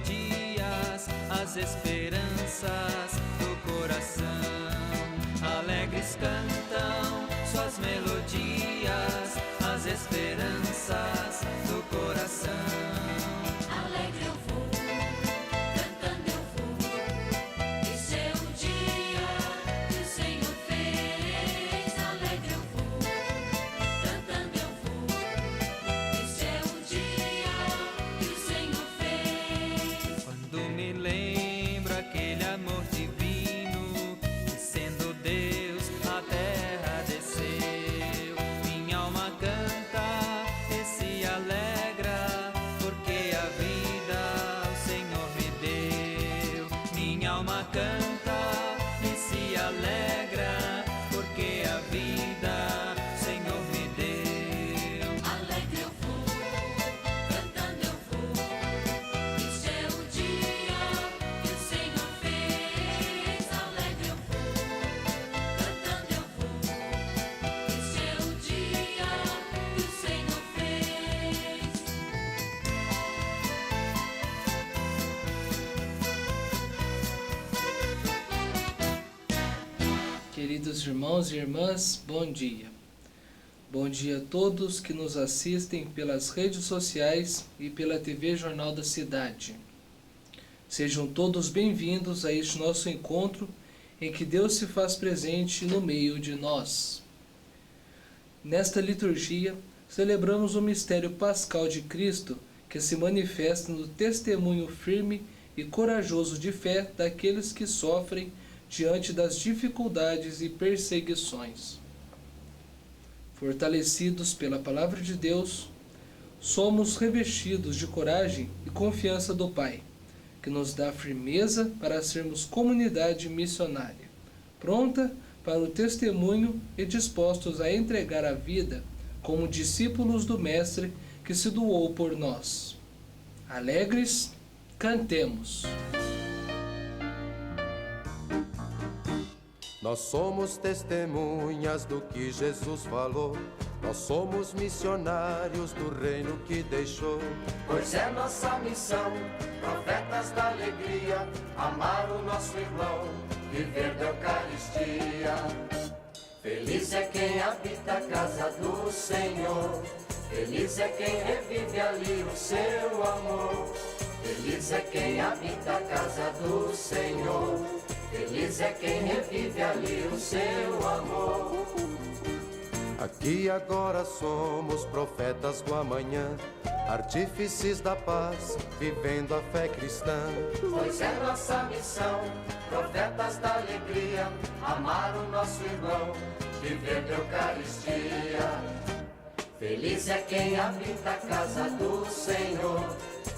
melodias, as esperanças do coração. Alegres cantam suas melodias, as esperanças do coração. Alegre eu vou, cantando eu vou, esse é o dia que o Senhor fez. Alegre eu vou, cantando eu vou, esse é o dia que o Senhor fez. Quando me lembro aquele amor divino, que sendo Deus a terra desceu, minha alma canta e se alegra, porque a vida o Senhor me deu. Minha alma canta e se alegra, porque a vida o Senhor me deu. Alegre eu vou, cantando eu vou, esse é o dia que o Senhor fez. Alegre eu vou, cantando eu vou, esse é o dia que o Senhor fez. Queridos irmãos e irmãs, bom dia. Bom dia a todos que nos assistem pelas redes sociais e pela TV Jornal da Cidade. Sejam todos bem-vindos a este nosso encontro em que Deus se faz presente no meio de nós. Nesta liturgia, celebramos o mistério pascal de Cristo, que se manifesta no testemunho firme e corajoso de fé daqueles que sofrem diante das dificuldades e perseguições. Fortalecidos pela palavra de Deus, somos revestidos de coragem e confiança do Pai, que nos dá firmeza para sermos comunidade missionária, pronta para o testemunho e dispostos a entregar a vida como discípulos do Mestre que se doou por nós. Alegres, cantemos! Nós somos testemunhas do que Jesus falou. Nós somos missionários do reino que deixou. Pois é nossa missão, profetas da alegria, amar o nosso irmão, viver da Eucaristia. Feliz é quem habita a casa do Senhor, feliz é quem revive ali o seu amor. Feliz é quem habita a casa do Senhor, feliz é quem revive ali o seu amor. Aqui agora somos profetas do amanhã, artífices da paz, vivendo a fé cristã. Pois é nossa missão, profetas da alegria, amar o nosso irmão, viver da Eucaristia. Feliz é quem habita a casa do Senhor,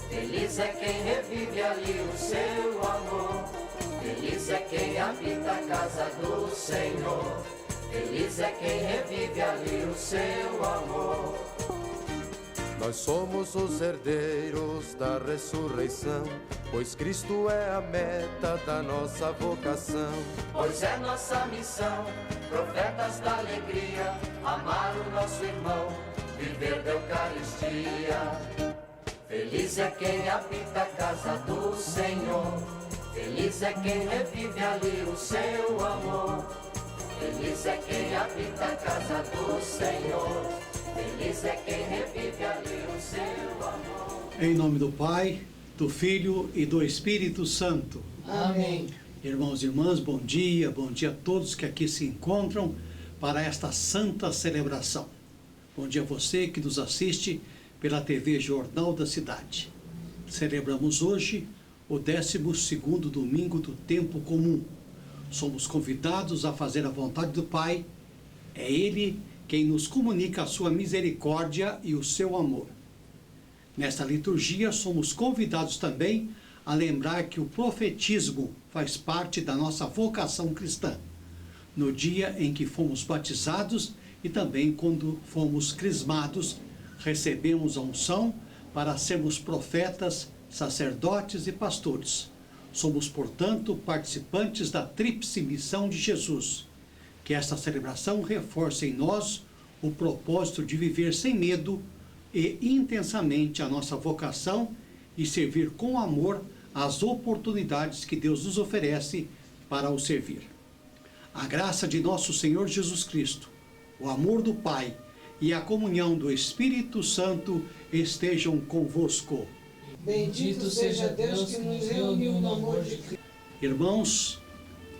feliz é quem revive ali o seu amor. Feliz é quem habita a casa do Senhor, feliz é quem revive ali o seu amor. Nós somos os herdeiros da ressurreição, pois Cristo é a meta da nossa vocação. Pois é nossa missão, profetas da alegria, amar o nosso irmão, viver da Eucaristia. Feliz é quem habita a casa do Senhor, feliz é quem revive ali o seu amor. Feliz é quem habita a casa do Senhor, feliz é quem revive ali o seu amor. Em nome do Pai, do Filho e do Espírito Santo. Amém. Irmãos e irmãs, bom dia a todos que aqui se encontram para esta santa celebração. Bom dia a você que nos assiste pela TV Jornal da Cidade. Celebramos hoje o 12º domingo do tempo comum. Somos convidados a fazer a vontade do Pai. É Ele quem nos comunica a sua misericórdia e o seu amor. Nesta liturgia, somos convidados também a lembrar que o profetismo faz parte da nossa vocação cristã, no dia em que fomos batizados e também quando fomos crismados, recebemos a unção para sermos profetas, sacerdotes e pastores. Somos, portanto, participantes da tríplice missão de Jesus. Que esta celebração reforce em nós o propósito de viver sem medo e intensamente a nossa vocação e servir com amor as oportunidades que Deus nos oferece para o servir. A graça de nosso Senhor Jesus Cristo, o amor do Pai e a comunhão do Espírito Santo estejam convosco. Bendito seja Deus que nos reuniu no amor de Cristo. Irmãos,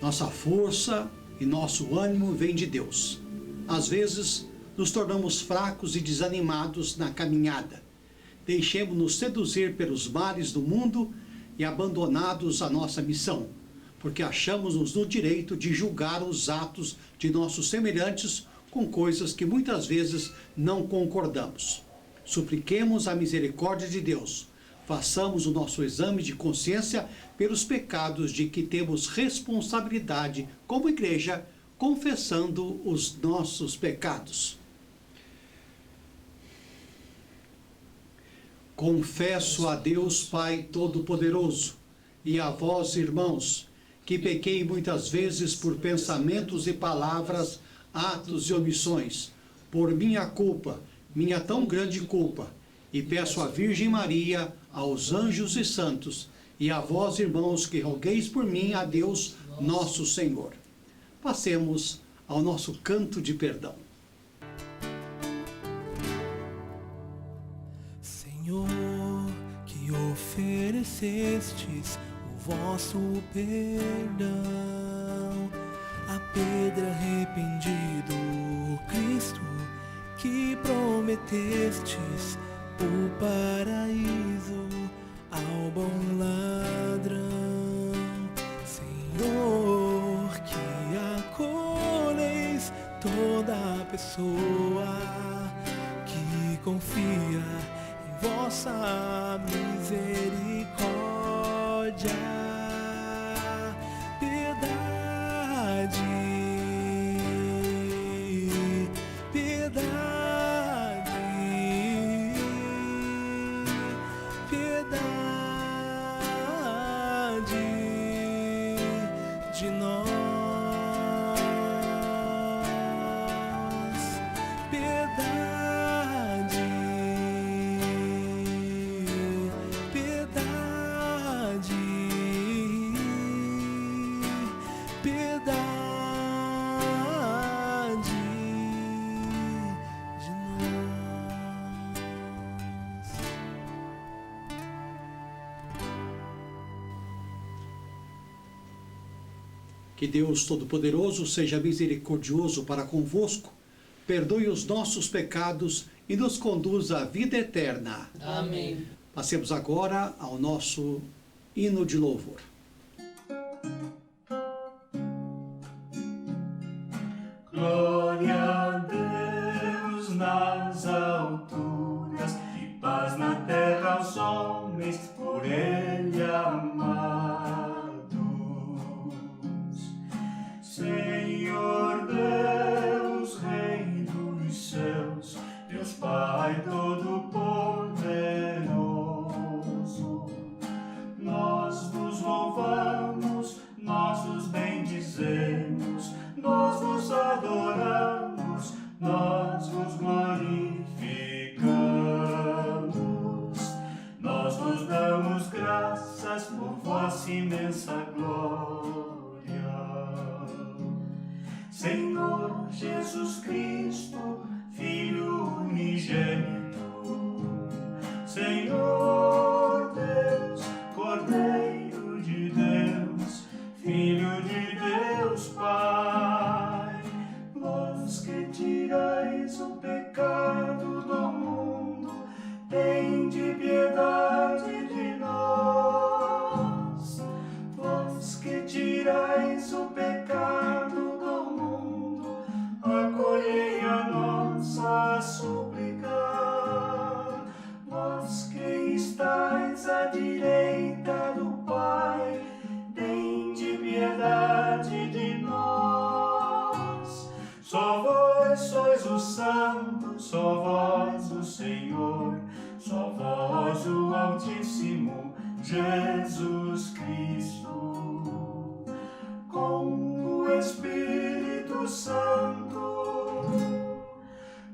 nossa força e nosso ânimo vem de Deus. Às vezes, nos tornamos fracos e desanimados na caminhada. Deixemos-nos seduzir pelos mares do mundo e abandonados a nossa missão, porque achamos-nos no direito de julgar os atos de nossos semelhantes com coisas que muitas vezes não concordamos. Supliquemos a misericórdia de Deus. Façamos o nosso exame de consciência pelos pecados de que temos responsabilidade como igreja, confessando os nossos pecados. Confesso a Deus Pai Todo-Poderoso e a vós, irmãos, que pequei muitas vezes por pensamentos e palavras, atos e omissões, por minha culpa, minha tão grande culpa, e peço à Virgem Maria, aos anjos e santos, e a vós, irmãos, que rogueis por mim a Deus, nosso Senhor. Passemos ao nosso canto de perdão. Senhor, que oferecestes o vosso perdão a Pedro arrependido, Cristo, que prometestes o paraíso ao bom ladrão. Senhor, que acolheis toda pessoa que confia em vossa misericórdia. De nós, piedade, piedade, piedade de nós. Que Deus Todo-Poderoso seja misericordioso para convosco, perdoe os nossos pecados e nos conduza à vida eterna. Amém. Passemos agora ao nosso hino de louvor. Glória a Deus nas alturas e paz na terra aos homens por Ele amados. Senhor Deus, Rei dos céus, Deus Pai Todo-Poderoso, nós vos louvamos, nós vos bendizemos, nós vos adoramos, nós vos glorificamos, nós vos damos graças por vossa imensa glória. Senhor Jesus Cristo, Filho unigênito, Senhor Deus, Cordeiro de Deus, Filho de Deus Pai, vós que tirais o pecado do mundo, tende piedade de nós. Vós que tirais o pecado do mundo, acolhei a nossa súplica. Vós que estais à direita do Pai, tende piedade de nós. Só vós sois o Santo, só vós o Senhor, só vós o Altíssimo, Jesus Cristo, com o Espírito Santo,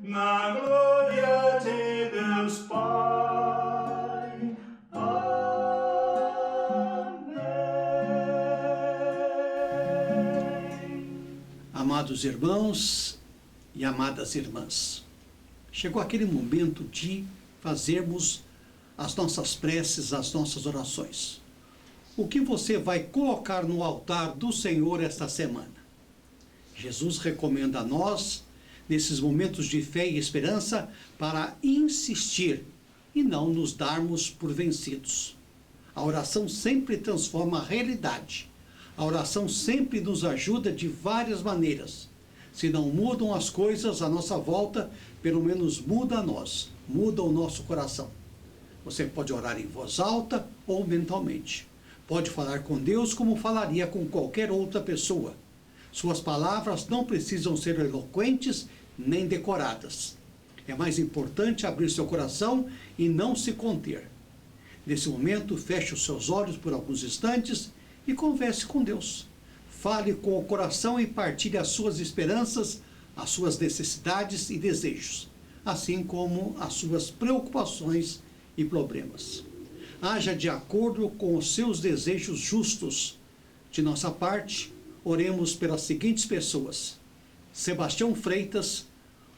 na glória de Deus Pai. Amém. Amados irmãos e amadas irmãs, chegou aquele momento de fazermos as nossas preces, as nossas orações. O que você vai colocar no altar do Senhor esta semana? Jesus recomenda a nós, nesses momentos de fé e esperança, para insistir e não nos darmos por vencidos. A oração sempre transforma a realidade. A oração sempre nos ajuda de várias maneiras. Se não mudam as coisas à nossa volta, pelo menos muda a nós, muda o nosso coração. Você pode orar em voz alta ou mentalmente. Pode falar com Deus como falaria com qualquer outra pessoa. Suas palavras não precisam ser eloquentes nem decoradas. É mais importante abrir seu coração e não se conter. Nesse momento, feche os seus olhos por alguns instantes e converse com Deus. Fale com o coração e partilhe as suas esperanças, as suas necessidades e desejos, assim como as suas preocupações e problemas. Haja de acordo com os seus desejos justos. De nossa parte, oremos pelas seguintes pessoas: Sebastião Freitas,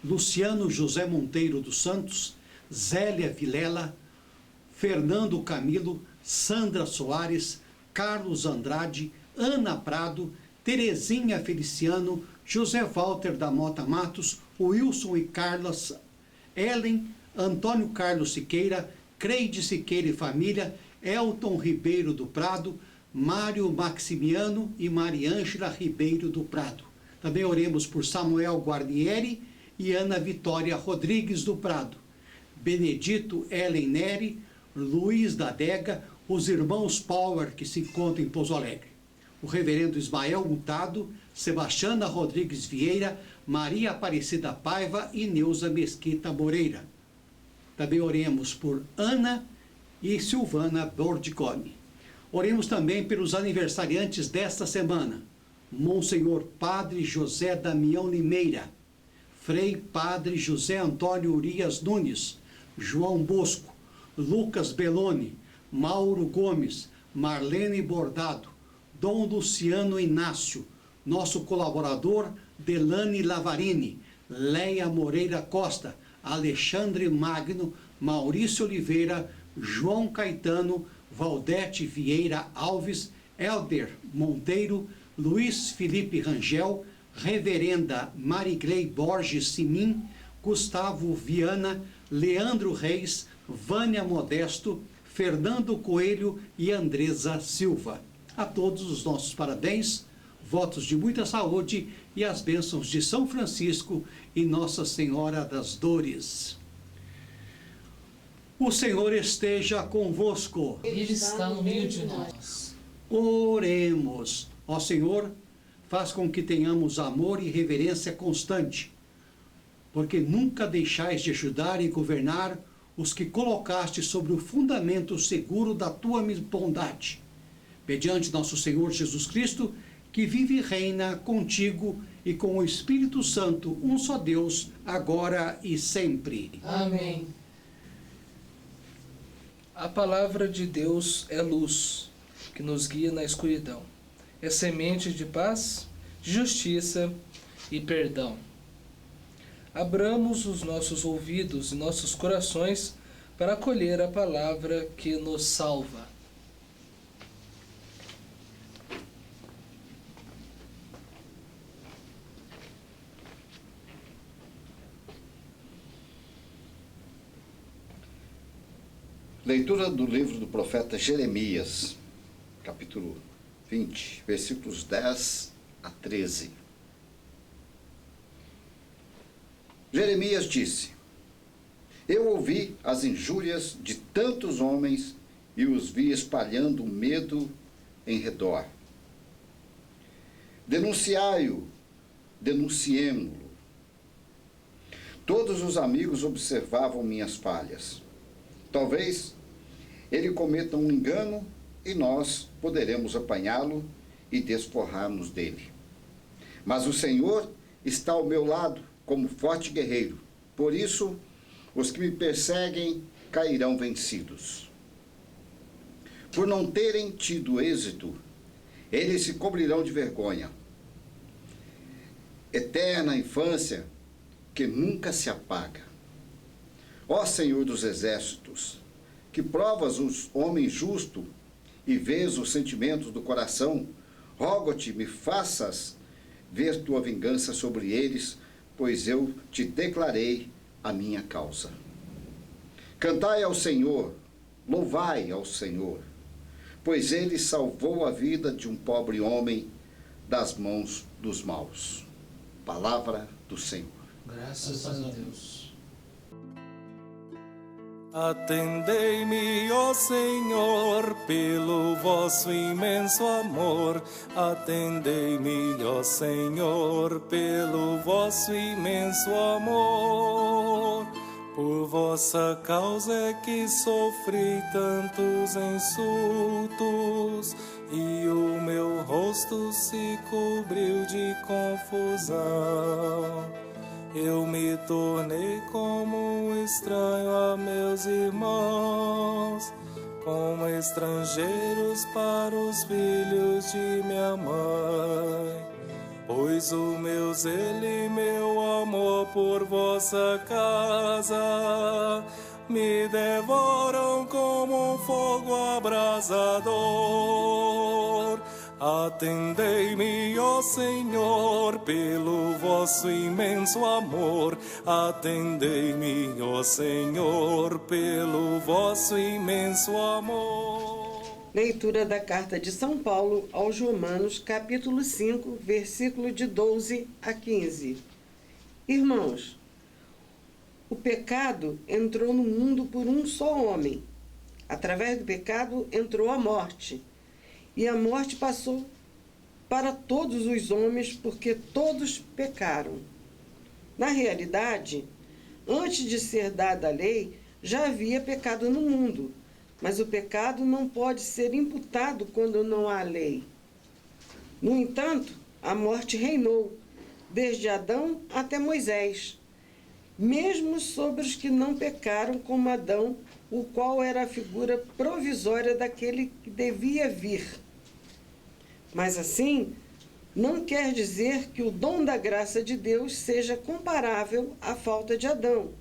Luciano José Monteiro dos Santos, Zélia Vilela, Fernando Camilo, Sandra Soares, Carlos Andrade, Ana Prado, Terezinha Feliciano, José Walter da Mota Matos, Wilson e Carlos, Ellen, Antônio Carlos Siqueira, Creide Siqueira e família, Elton Ribeiro do Prado, Mário Maximiano e Mariângela Ribeiro do Prado. Também oremos por Samuel Guarnieri e Ana Vitória Rodrigues do Prado, Benedito Ellen Neri, Luiz da Adega, os irmãos Power que se encontram em Pouso Alegre, o reverendo Ismael Mutado, Sebastiana Rodrigues Vieira, Maria Aparecida Paiva e Neuza Mesquita Moreira. Também oremos por Ana e Silvana Bordigoni. Oremos também pelos aniversariantes desta semana: Monsenhor Padre José Damião Limeira, Frei Padre José Antônio Urias Nunes, João Bosco, Lucas Belloni, Mauro Gomes, Marlene Bordado, Dom Luciano Inácio, nosso colaborador Delane Lavarini, Leia Moreira Costa, Alexandre Magno, Maurício Oliveira, João Caetano, Valdete Vieira Alves, Helder Monteiro, Luiz Felipe Rangel, Reverenda Marigley Borges Simin, Gustavo Viana, Leandro Reis, Vânia Modesto, Fernando Coelho e Andresa Silva. A todos os nossos parabéns, votos de muita saúde e as bênçãos de São Francisco e Nossa Senhora das Dores. O Senhor esteja convosco. Ele está no meio de nós. Oremos. Ó Senhor, faz com que tenhamos amor e reverência constante, porque nunca deixais de ajudar e governar os que colocaste sobre o fundamento seguro da tua bondade. Mediante nosso Senhor Jesus Cristo, que vive e reina contigo e com o Espírito Santo, um só Deus, agora e sempre. Amém. A palavra de Deus é luz, que nos guia na escuridão. É semente de paz, de justiça e perdão. Abramos os nossos ouvidos e nossos corações para acolher a palavra que nos salva. Leitura do livro do profeta Jeremias, capítulo 20, versículos 10 a 13. Jeremias disse: Eu ouvi as injúrias de tantos homens e os vi espalhando medo em redor. Denunciai-o, denunciemo-lo. Todos os amigos observavam minhas falhas. Talvez ele cometa um engano e nós poderemos apanhá-lo e desforrar-nos dele. Mas o Senhor está ao meu lado como forte guerreiro. Por isso, os que me perseguem cairão vencidos. Por não terem tido êxito, eles se cobrirão de vergonha. eterna infância que nunca se apaga. Ó Senhor dos exércitos, que provas os homens justos e vês os sentimentos do coração, rogo-te, me faças ver tua vingança sobre eles, pois eu te declarei a minha causa. Cantai ao Senhor, louvai ao Senhor, pois ele salvou a vida de um pobre homem das mãos dos maus. Palavra do Senhor. Graças a Deus. Atendei-me, ó Senhor, pelo vosso imenso amor. Atendei-me, ó Senhor, pelo vosso imenso amor. Por vossa causa é que sofri tantos insultos, e o meu rosto se cobriu de confusão. Eu me tornei como um estranho a meus irmãos, como estrangeiros para os filhos de minha mãe. Pois o meu zelo e meu amor por vossa casa me devoram como um fogo abrasador. Atendei-me, ó Senhor, pelo vosso imenso amor. Atendei-me, ó Senhor, pelo vosso imenso amor. Leitura da carta de São Paulo aos Romanos, capítulo 5, versículo de 12 a 15. Irmãos, o pecado entrou no mundo por um só homem. Através do pecado entrou a morte. E a morte passou para todos os homens, porque todos pecaram. Na realidade, antes de ser dada a lei, já havia pecado no mundo, mas o pecado não pode ser imputado quando não há lei. No entanto, a morte reinou, desde Adão até Moisés, mesmo sobre os que não pecaram como Adão, o qual era a figura provisória daquele que devia vir. Mas assim, não quer dizer que o dom da graça de Deus seja comparável à falta de Adão.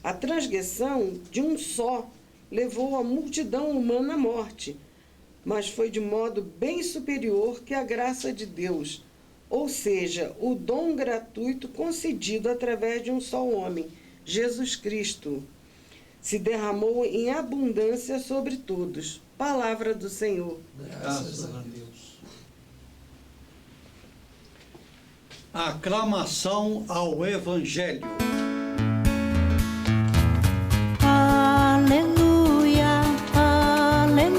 A transgressão de um só levou a multidão humana à morte, mas foi de modo bem superior que a graça de Deus, ou seja, o dom gratuito concedido através de um só homem, Jesus Cristo, se derramou em abundância sobre todos. Palavra do Senhor. Graças a Deus. Aclamação ao Evangelho. Aleluia, aleluia,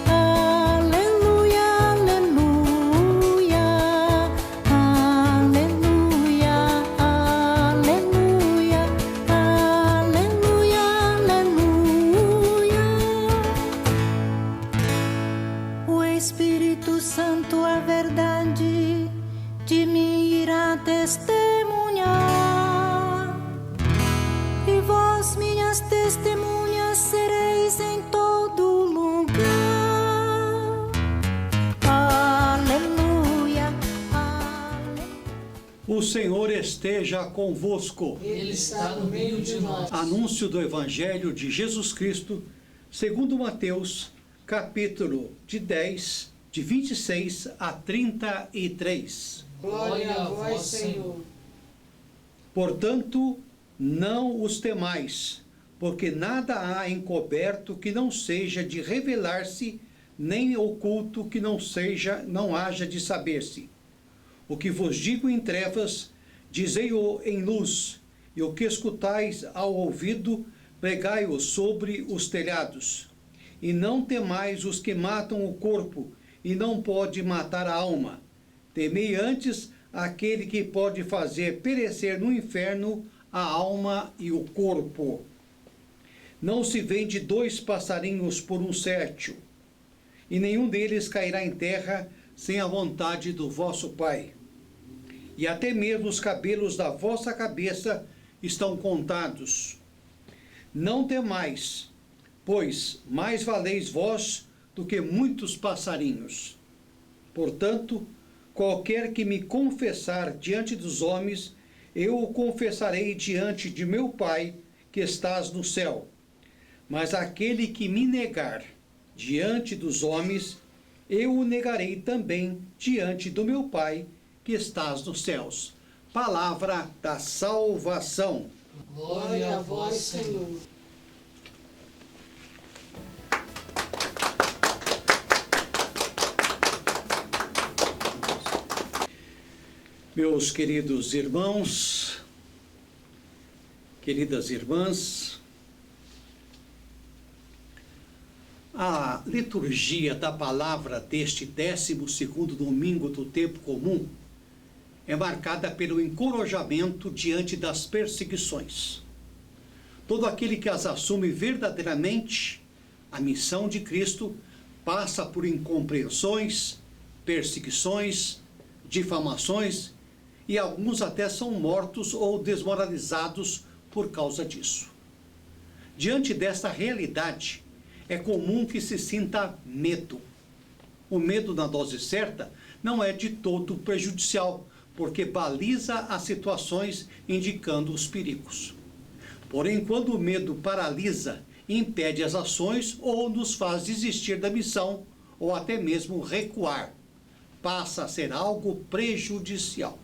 aleluia, aleluia, aleluia, aleluia, aleluia, aleluia. O Espírito Santo, a verdade, de mim irá testemunhar, e vós, minhas testemunhas, sereis em todo lugar. Aleluia, aleluia. O Senhor esteja convosco. Ele está no meio de nós. Anúncio do Evangelho de Jesus Cristo, segundo Mateus, capítulo de 10, de 26 a 33. Glória a vós, Senhor. Portanto, não os temais, porque nada há encoberto que não seja de revelar-se, nem oculto que não haja de saber-se. O que vos digo em trevas, dizei-o em luz, e o que escutais ao ouvido, pregai-o sobre os telhados. E não temais os que matam o corpo, e não pode matar a alma. Temei antes aquele que pode fazer perecer no inferno a alma e o corpo. Não se vende 2 passarinhos por um sértio, e nenhum deles cairá em terra sem a vontade do vosso Pai. E até mesmo os cabelos da vossa cabeça estão contados. Não temais, pois mais valeis vós do que muitos passarinhos. Portanto, Qualquer que me confessar diante dos homens, eu o confessarei diante de meu Pai, que estás no céu. Mas aquele que me negar diante dos homens, eu o negarei também diante do meu Pai, que estás nos céus. Palavra da salvação. Glória a vós, Senhor. Meus queridos irmãos, queridas irmãs, a liturgia da palavra deste 12º domingo do tempo comum é marcada pelo encorajamento diante das perseguições. Todo aquele que as assume verdadeiramente, a missão de Cristo, passa por incompreensões, perseguições, difamações, e alguns até são mortos ou desmoralizados por causa disso. Diante desta realidade, é comum que se sinta medo. O medo na dose certa não é de todo prejudicial, porque baliza as situações indicando os perigos. Porém, quando o medo paralisa, impede as ações ou nos faz desistir da missão, ou até mesmo recuar, passa a ser algo prejudicial.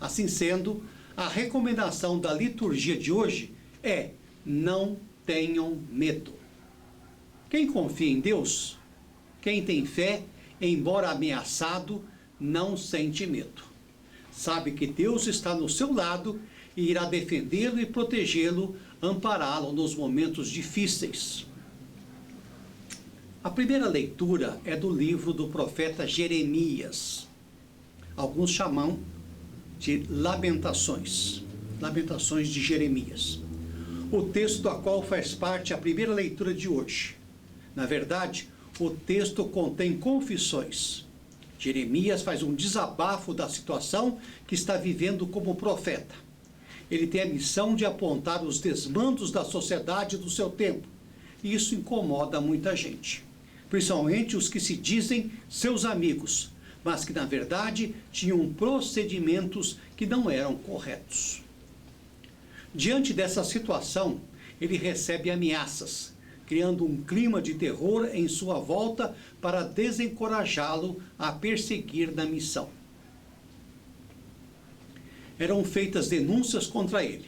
Assim sendo, a recomendação da liturgia de hoje é: não tenham medo. Quem confia em Deus, quem tem fé, embora ameaçado, não sente medo. Sabe que Deus está no seu lado e irá defendê-lo e protegê-lo, ampará-lo nos momentos difíceis. A primeira leitura é do livro do profeta Jeremias. Alguns chamam de Lamentações de Jeremias. O texto da qual faz parte a primeira leitura de hoje. Na verdade, o texto contém confissões. Jeremias faz um desabafo da situação que está vivendo como profeta. Ele tem a missão de apontar os desmandos da sociedade do seu tempo. E isso incomoda muita gente, principalmente os que se dizem seus amigos, mas que na verdade tinham procedimentos que não eram corretos. Diante dessa situação, ele recebe ameaças, criando um clima de terror em sua volta para desencorajá-lo a perseguir na missão. Eram feitas denúncias contra ele.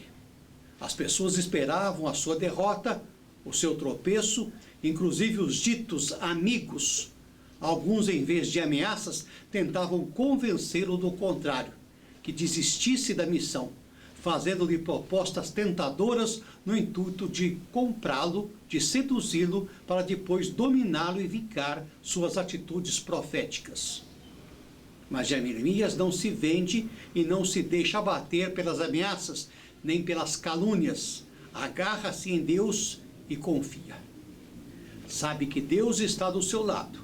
As pessoas esperavam a sua derrota, o seu tropeço, inclusive os ditos amigos. Alguns, em vez de ameaças, tentavam convencê-lo do contrário, que desistisse da missão, fazendo-lhe propostas tentadoras no intuito de comprá-lo, de seduzi-lo, para depois dominá-lo e vingar suas atitudes proféticas. Mas Jeremias não se vende e não se deixa abater pelas ameaças, nem pelas calúnias. Agarra-se em Deus e confia. Sabe que Deus está do seu lado,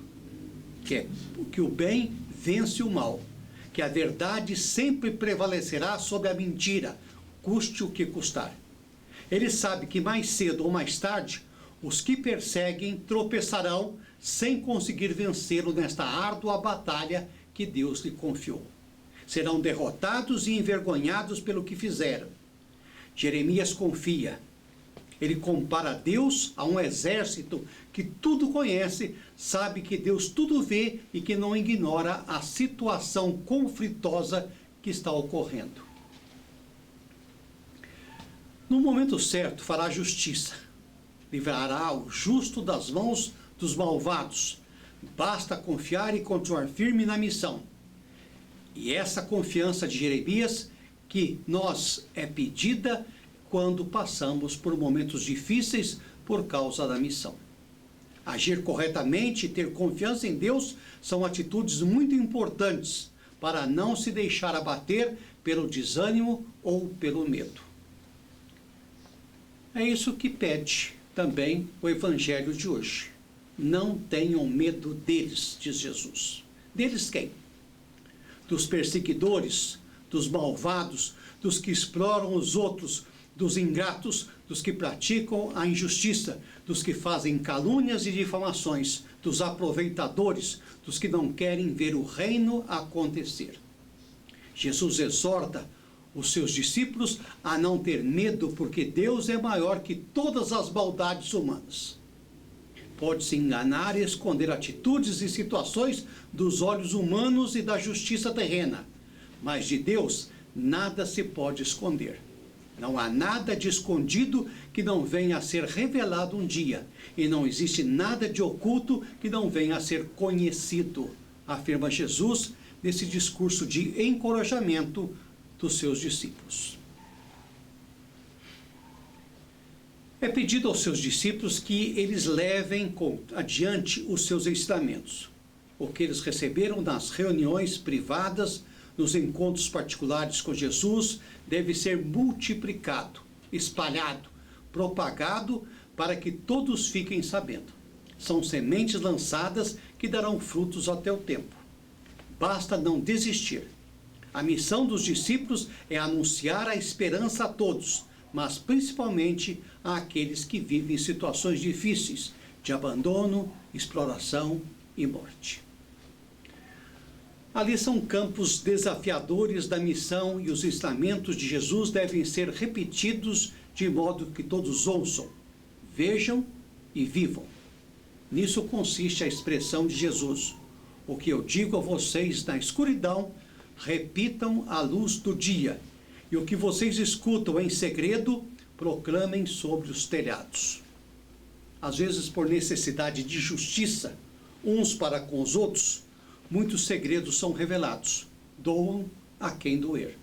que o bem vence o mal, que a verdade sempre prevalecerá sobre a mentira, custe o que custar. Ele sabe que mais cedo ou mais tarde, os que perseguem tropeçarão sem conseguir vencê-lo nesta árdua batalha que Deus lhe confiou. Serão derrotados e envergonhados pelo que fizeram. Jeremias confia. Ele compara Deus a um exército que tudo conhece, sabe que Deus tudo vê e que não ignora a situação conflitosa que está ocorrendo. No momento certo fará justiça, livrará o justo das mãos dos malvados. Basta confiar e continuar firme na missão. E essa confiança de Jeremias que nós é pedida quando passamos por momentos difíceis por causa da missão. Agir corretamente e ter confiança em Deus são atitudes muito importantes para não se deixar abater pelo desânimo ou pelo medo. É isso que pede também o Evangelho de hoje. Não tenham medo deles, diz Jesus. Deles quem? Dos perseguidores, dos malvados, dos que exploram os outros, dos ingratos, dos que praticam a injustiça, dos que fazem calúnias e difamações, dos aproveitadores, dos que não querem ver o reino acontecer. Jesus exorta os seus discípulos a não ter medo, porque Deus é maior que todas as maldades humanas. Pode-se enganar e esconder atitudes e situações dos olhos humanos e da justiça terrena, mas de Deus nada se pode esconder. Não há nada de escondido que não venha a ser revelado um dia, e não existe nada de oculto que não venha a ser conhecido, afirma Jesus nesse discurso de encorajamento dos seus discípulos. É pedido aos seus discípulos que eles levem adiante os seus ensinamentos, o que eles receberam nas reuniões privadas, nos encontros particulares com Jesus, deve ser multiplicado, espalhado, propagado, para que todos fiquem sabendo. São sementes lançadas que darão frutos até o tempo. Basta não desistir. A missão dos discípulos é anunciar a esperança a todos, mas principalmente àqueles que vivem em situações difíceis, de abandono, exploração e morte. Ali são campos desafiadores da missão, e os ensinamentos de Jesus devem ser repetidos de modo que todos ouçam, vejam e vivam. Nisso consiste a expressão de Jesus: o que eu digo a vocês na escuridão, repitam à luz do dia, e o que vocês escutam em segredo, proclamem sobre os telhados. Às vezes, por necessidade de justiça, uns para com os outros, muitos segredos são revelados, doam a quem doer.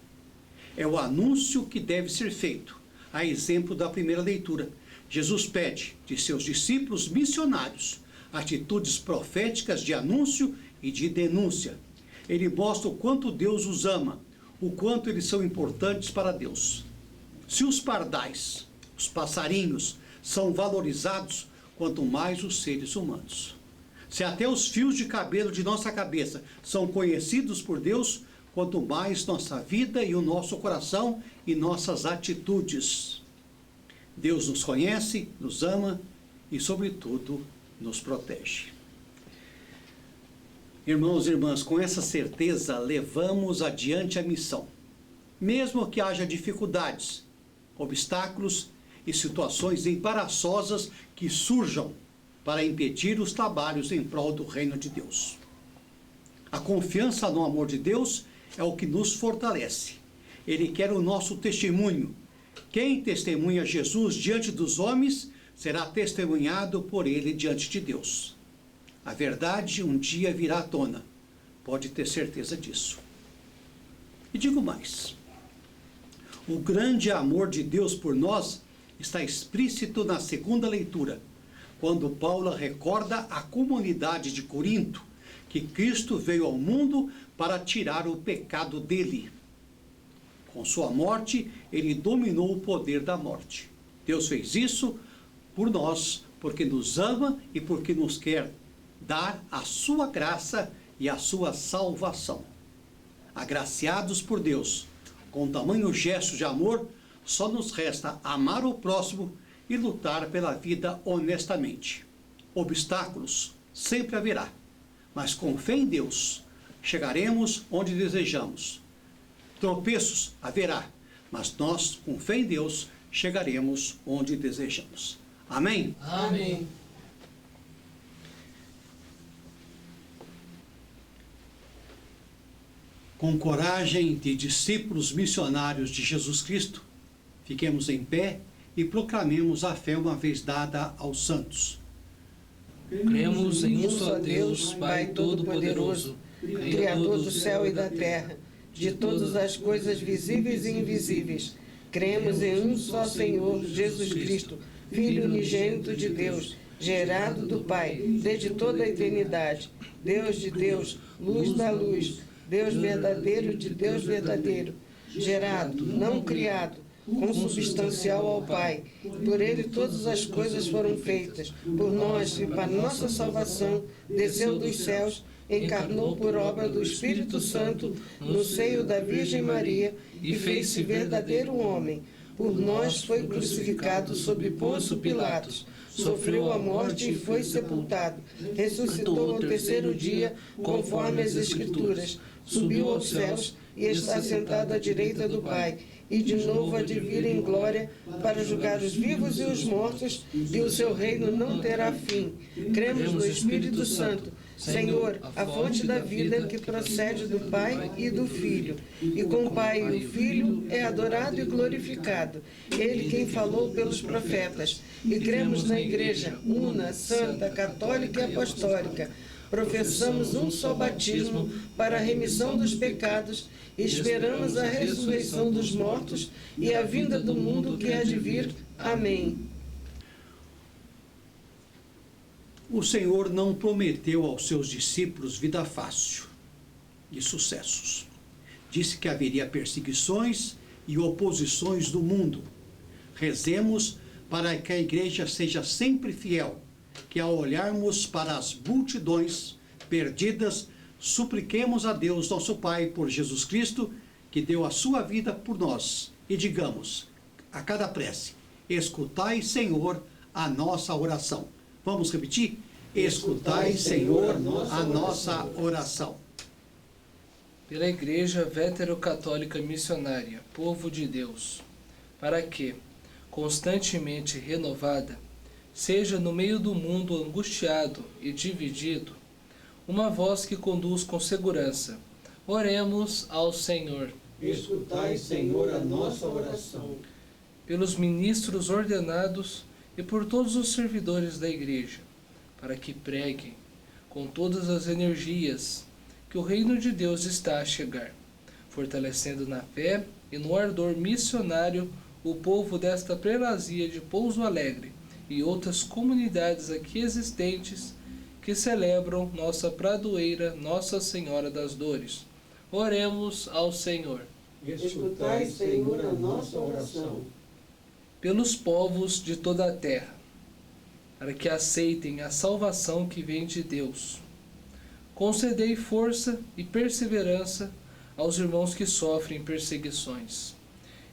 É o anúncio que deve ser feito, a exemplo da primeira leitura. Jesus pede de seus discípulos missionários atitudes proféticas de anúncio e de denúncia. Ele mostra o quanto Deus os ama, o quanto eles são importantes para Deus. Se os pardais, os passarinhos, são valorizados, quanto mais os seres humanos. Se até os fios de cabelo de nossa cabeça são conhecidos por Deus, quanto mais nossa vida e o nosso coração e nossas atitudes. Deus nos conhece, nos ama e, sobretudo, nos protege. Irmãos e irmãs, com essa certeza, levamos adiante a missão. Mesmo que haja dificuldades, obstáculos e situações embaraçosas que surjam para impedir os trabalhos em prol do reino de Deus. A confiança no amor de Deus é o que nos fortalece. Ele quer o nosso testemunho. Quem testemunha Jesus diante dos homens será testemunhado por ele diante de Deus. A verdade um dia virá à tona. Pode ter certeza disso. E digo mais. O grande amor de Deus por nós está explícito na segunda leitura, quando Paulo recorda à comunidade de Corinto que Cristo veio ao mundo para tirar o pecado dele. Com sua morte, ele dominou o poder da morte. Deus fez isso por nós, porque nos ama e porque nos quer dar a sua graça e a sua salvação. Agraciados por Deus, com tamanho gesto de amor, só nos resta amar o próximo e lutar pela vida honestamente. Obstáculos sempre haverá, mas com fé em Deus chegaremos onde desejamos. Tropeços haverá, mas nós, com fé em Deus, chegaremos onde desejamos. Amém? Amém. Com coragem de discípulos missionários de Jesus Cristo, fiquemos em pé e proclamemos a fé uma vez dada aos santos. Cremos em um só Deus, Pai Todo-Poderoso, Criador do céu e da terra, de todas as coisas visíveis e invisíveis. Cremos em um só Senhor, Jesus Cristo, Filho unigênito de Deus, gerado do Pai, desde toda a eternidade. Deus de Deus, luz da luz, Deus verdadeiro de Deus verdadeiro, gerado, não criado, consubstancial ao Pai. Por ele todas as coisas foram feitas. Por nós e para nossa salvação, desceu dos céus, encarnou por obra do Espírito Santo no seio da Virgem Maria e fez-se verdadeiro homem. por nós foi crucificado sob Pôncio Pilatos, sofreu a morte e foi sepultado, ressuscitou ao terceiro dia, conforme as Escrituras, subiu aos céus e está sentado à direita do Pai, e de novo há de vir em glória para julgar os vivos e os mortos, e o seu reino não terá fim. Cremos no Espírito Santo, Senhor, a fonte da vida que procede do Pai e do Filho, e com o Pai e o Filho é adorado e glorificado, Ele quem falou pelos profetas. E cremos na Igreja, una, santa, católica e apostólica. Professamos um só batismo para a remissão dos pecados, e esperamos a ressurreição dos mortos e a vinda do mundo que há de vir. Amém. O Senhor não prometeu aos seus discípulos vida fácil e sucessos. Disse que haveria perseguições e oposições do mundo. Rezemos para que a Igreja seja sempre fiel, que ao olharmos para as multidões perdidas, supliquemos a Deus, nosso Pai, por Jesus Cristo, que deu a sua vida por nós, e digamos a cada prece: escutai, Senhor, a nossa oração. Vamos repetir? Escutai, Senhor, a nossa oração. Pela Igreja Vétero-Católica Missionária, povo de Deus, para que, constantemente renovada, seja no meio do mundo angustiado e dividido, uma voz que conduz com segurança. Oremos ao Senhor. Escutai, Senhor, a nossa oração. Pelos ministros ordenados e por todos os servidores da Igreja, para que preguem com todas as energias que o reino de Deus está a chegar, fortalecendo na fé e no ardor missionário o povo desta prelazia de Pouso Alegre e outras comunidades aqui existentes que celebram nossa pradoeira Nossa Senhora das Dores. Oremos ao Senhor. Escutai, Senhor, a nossa oração. Pelos povos de toda a terra, para que aceitem a salvação que vem de Deus. Concedei força e perseverança aos irmãos que sofrem perseguições,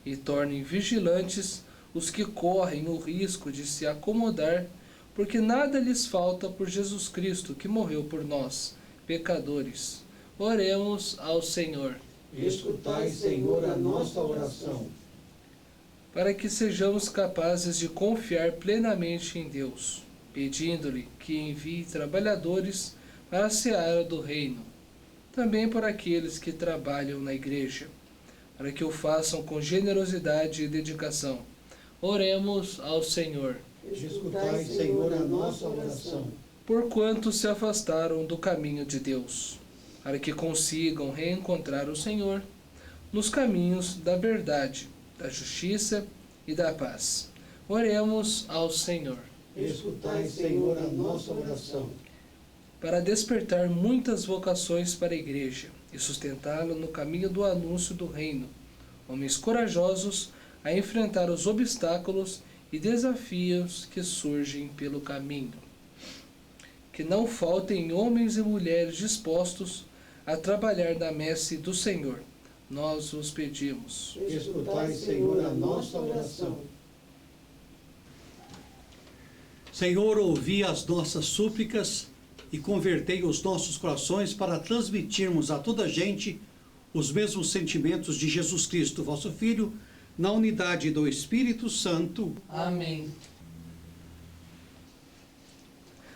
e tornem vigilantes os que correm o risco de se acomodar, porque nada lhes falta por Jesus Cristo, que morreu por nós, pecadores. Oremos ao Senhor. Escutai, Senhor, a nossa oração. Para que sejamos capazes de confiar plenamente em Deus, pedindo-lhe que envie trabalhadores para a seara do reino, também por aqueles que trabalham na Igreja, para que o façam com generosidade e dedicação. Oremos ao Senhor. Escutai, Senhor, a nossa oração. Por quanto se afastaram do caminho de Deus, para que consigam reencontrar o Senhor nos caminhos da verdade, da justiça e da paz. Oremos ao Senhor. Escutai, Senhor, a nossa oração. Para despertar muitas vocações para a Igreja e sustentá-la no caminho do anúncio do reino, homens corajosos a enfrentar os obstáculos e desafios que surgem pelo caminho. Que não faltem homens e mulheres dispostos a trabalhar na messe do Senhor. Nós os pedimos. Escutai, Senhor, a nossa oração. Senhor, ouvi as nossas súplicas e convertei os nossos corações para transmitirmos a toda a gente os mesmos sentimentos de Jesus Cristo, vosso Filho, na unidade do Espírito Santo. Amém.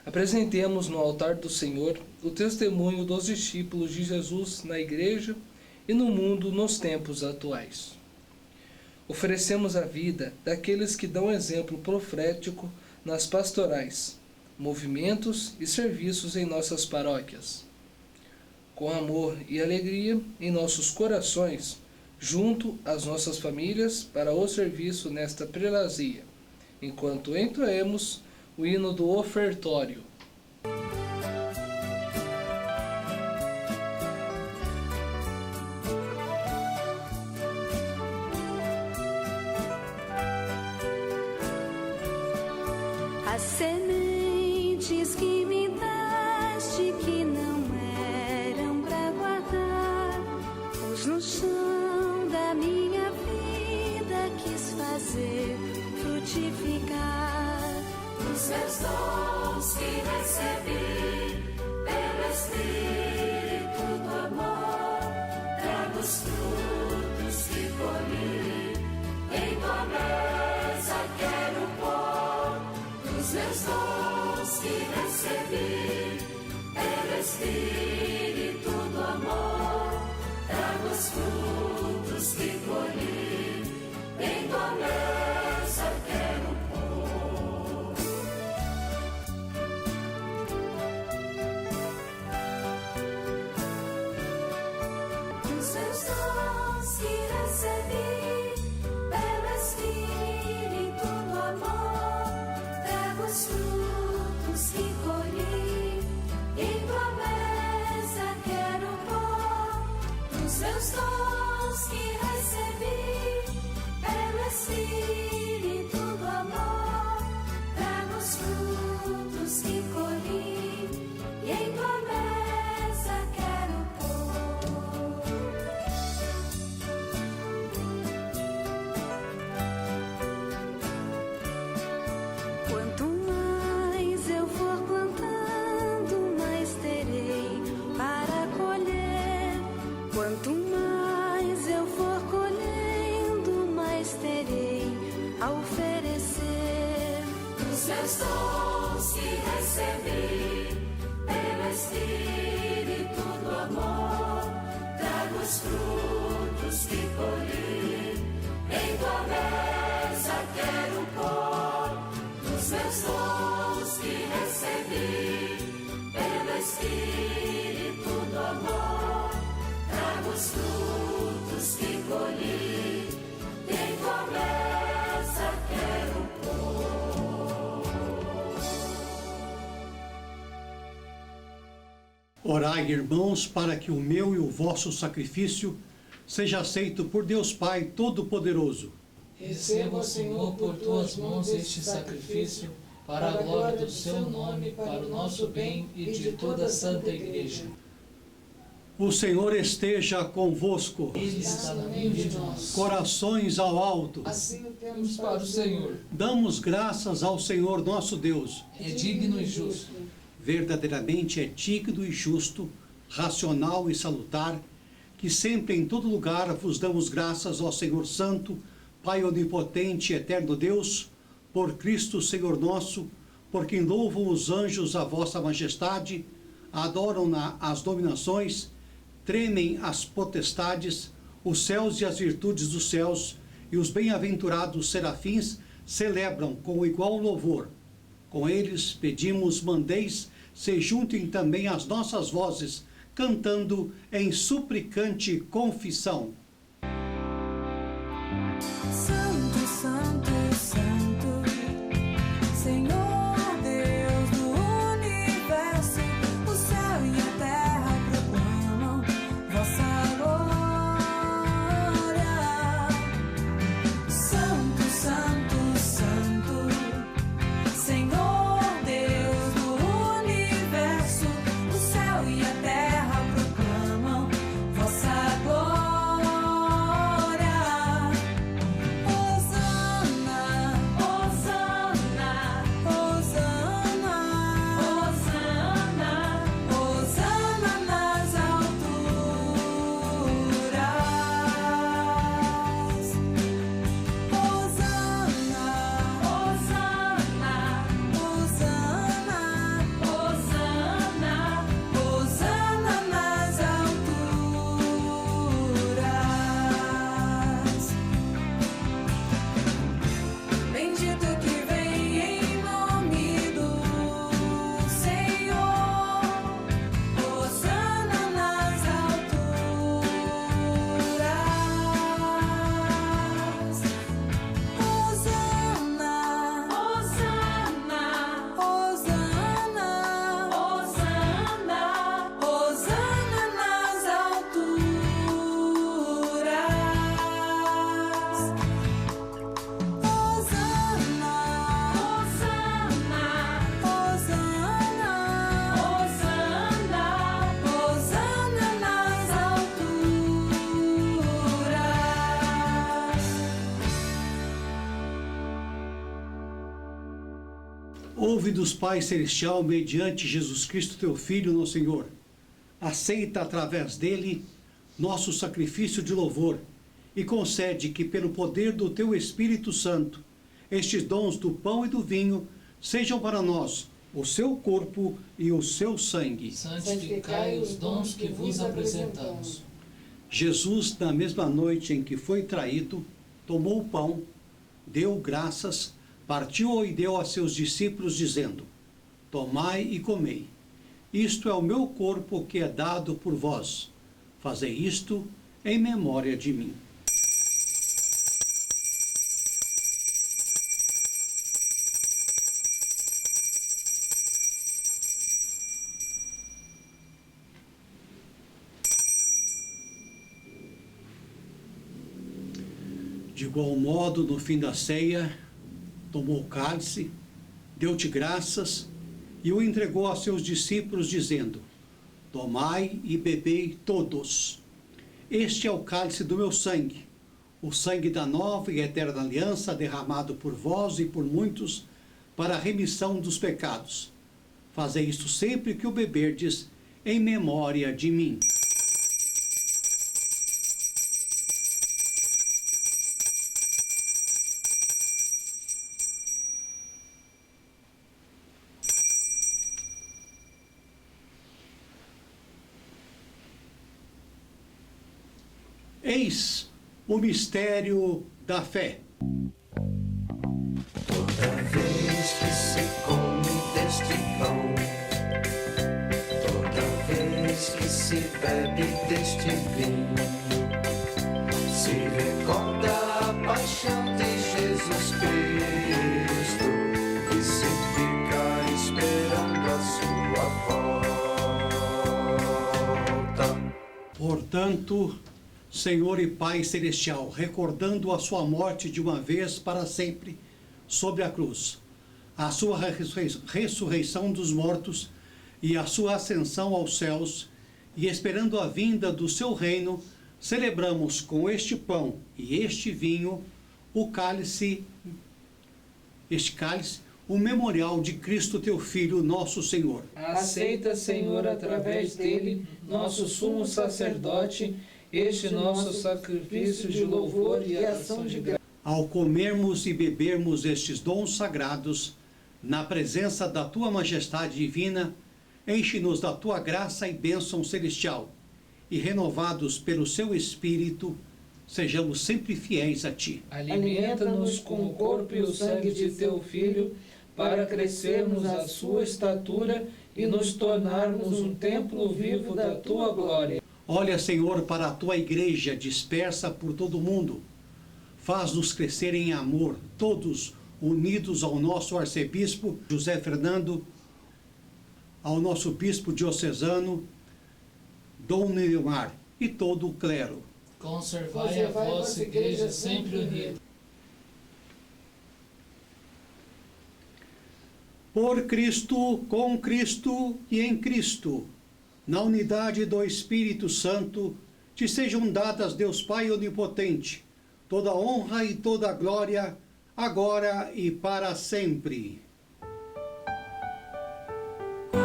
Apresentemos no altar do Senhor o testemunho dos discípulos de Jesus na Igreja e no mundo nos tempos atuais. Oferecemos a vida daqueles que dão exemplo profético nas pastorais, movimentos e serviços em nossas paróquias. Com amor e alegria em nossos corações, junto às nossas famílias para o serviço nesta prelazia, enquanto entoemos o hino do ofertório. As sementes que me deste que não eram pra guardar, pus no chão da minha vida, quis fazer Espírito do amor, traga os frutos que colhi, em tua mesa quero pôr. Os meus dons que recebi, pelo Espírito do amor, trago os frutos que colhi, em tua mesa quero pôr. Os meus dons que recebi, pelo Espírito do amor, trago os frutos que colhi, e em tua mesa quero pôr. Quanto mais eu for plantando, mais terei para colher. Quanto mais eu for colhendo, mais terei a oferecer. Os meus dons que recebi, pelo Espírito do amor, trago os frutos que colhi, em tua mesa quero pôr. Dos meus dons que recebi, pelo Espírito do amor, trago os frutos que colhi, em tua mesa quero pôr. Orai, irmãos, para que o meu e o vosso sacrifício seja aceito por Deus Pai Todo-Poderoso. Receba, Senhor, por tuas mãos este sacrifício, para a glória do seu nome, para o nosso bem e de toda a Santa Igreja. O Senhor esteja convosco. Ele está no meio de nós. Corações ao alto. Assim o temos para o Senhor. Damos graças ao Senhor nosso Deus. É digno e justo. Verdadeiramente é digno e justo, racional e salutar, que sempre em todo lugar vos damos graças ao Senhor Santo, Pai onipotente e eterno Deus, por Cristo Senhor nosso, por quem louvam os anjos a vossa majestade, adoram-na as dominações, tremem as potestades, os céus e as virtudes dos céus, e os bem-aventurados serafins celebram com igual louvor. Com eles pedimos, mandeis, se juntem também as nossas vozes, cantando em suplicante confissão. Santo, Santo, Santo, Senhor Deus do universo, o céu e a terra proclamam vossa glória. Santo, Santo, Santo, Senhor Deus do universo, o céu e a terra proclamam vossa glória. Ouve-nos, Pai Celestial, mediante Jesus Cristo, teu Filho, nosso Senhor. Aceita através dele nosso sacrifício de louvor e concede que, pelo poder do teu Espírito Santo, estes dons do pão e do vinho sejam para nós o seu corpo e o seu sangue. Santificai os dons que vos apresentamos. Jesus, na mesma noite em que foi traído, tomou o pão, deu graças, partiu e deu a seus discípulos, dizendo: Tomai e comei. Isto é o meu corpo que é dado por vós. Fazei isto em memória de mim. De igual modo, no fim da ceia, tomou o cálice, deu-te graças e o entregou a seus discípulos, dizendo: Tomai e bebei todos. Este é o cálice do meu sangue, o sangue da nova e eterna aliança, derramado por vós e por muitos para a remissão dos pecados. Fazei isto sempre que o beberdes, em memória de mim. Eis o mistério da fé. Toda vez que se come deste pão, toda vez que se bebe deste vinho, se recorda a paixão de Jesus Cristo e se fica esperando a sua volta. Portanto, Senhor e Pai Celestial, recordando a sua morte de uma vez para sempre sobre a cruz, a sua ressurreição dos mortos e a sua ascensão aos céus, e esperando a vinda do seu reino, celebramos com este pão e este vinho este cálice, o memorial de Cristo teu Filho, nosso Senhor. Aceita, Senhor, através dele, nosso sumo sacerdote, este nosso sacrifício de louvor e ação de graça. Ao comermos e bebermos estes dons sagrados, na presença da tua majestade divina, enche-nos da tua graça e bênção celestial, e renovados pelo seu Espírito, sejamos sempre fiéis a ti. Alimenta-nos com o corpo e o sangue de teu Filho, para crescermos à sua estatura e nos tornarmos um templo vivo da tua glória. Olha, Senhor, para a tua igreja dispersa por todo o mundo. Faz-nos crescer em amor, todos unidos ao nosso arcebispo José Fernando, ao nosso bispo diocesano, Dom Neymar, e todo o clero. Conservai a vossa igreja sempre unida. Por Cristo, com Cristo e em Cristo, na unidade do Espírito Santo, te sejam dadas, Deus Pai onipotente, toda honra e toda glória, agora e para sempre. Amém,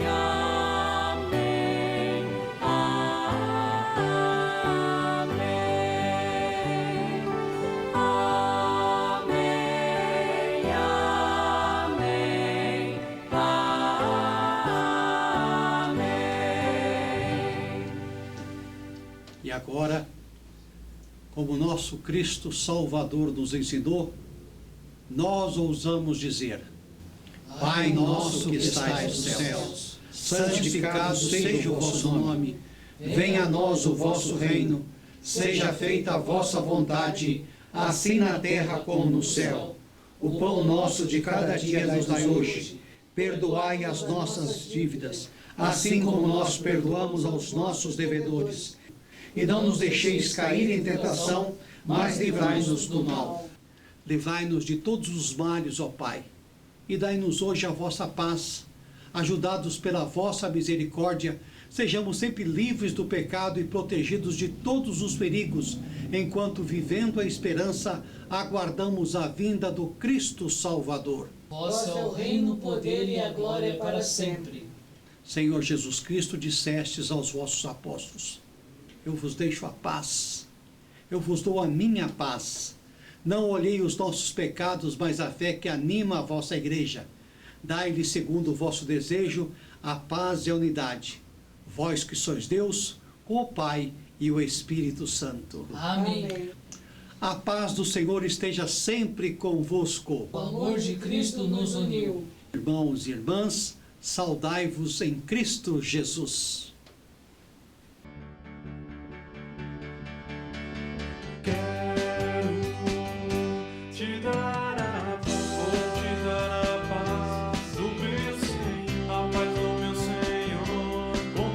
amém, amém, amém, amém. E agora, como nosso Cristo Salvador nos ensinou, nós ousamos dizer: Pai nosso que estais nos céus, santificado seja o vosso nome, venha a nós o vosso reino, seja feita a vossa vontade, assim na terra como no céu. O pão nosso de cada dia nos dai hoje, perdoai as nossas dívidas, assim como nós perdoamos aos nossos devedores. E não nos deixeis cair em tentação, mas livrai-nos do mal. Livrai-nos de todos os males, ó Pai, e dai-nos hoje a vossa paz. Ajudados pela vossa misericórdia, sejamos sempre livres do pecado e protegidos de todos os perigos, enquanto, vivendo a esperança, aguardamos a vinda do Cristo Salvador. Vosso é o reino, o poder e a glória para sempre. Senhor Jesus Cristo, dissestes aos vossos apóstolos: eu vos deixo a paz, eu vos dou a minha paz. Não olhei os nossos pecados, mas a fé que anima a vossa igreja. Dai-lhe, segundo o vosso desejo, a paz e a unidade. Vós que sois Deus, com o Pai e o Espírito Santo. Amém. A paz do Senhor esteja sempre convosco. O amor de Cristo nos uniu. Irmãos e irmãs, saudai-vos em Cristo Jesus. Te dar a paz, vou te dar a paz do meu Senhor, a paz do meu Senhor, com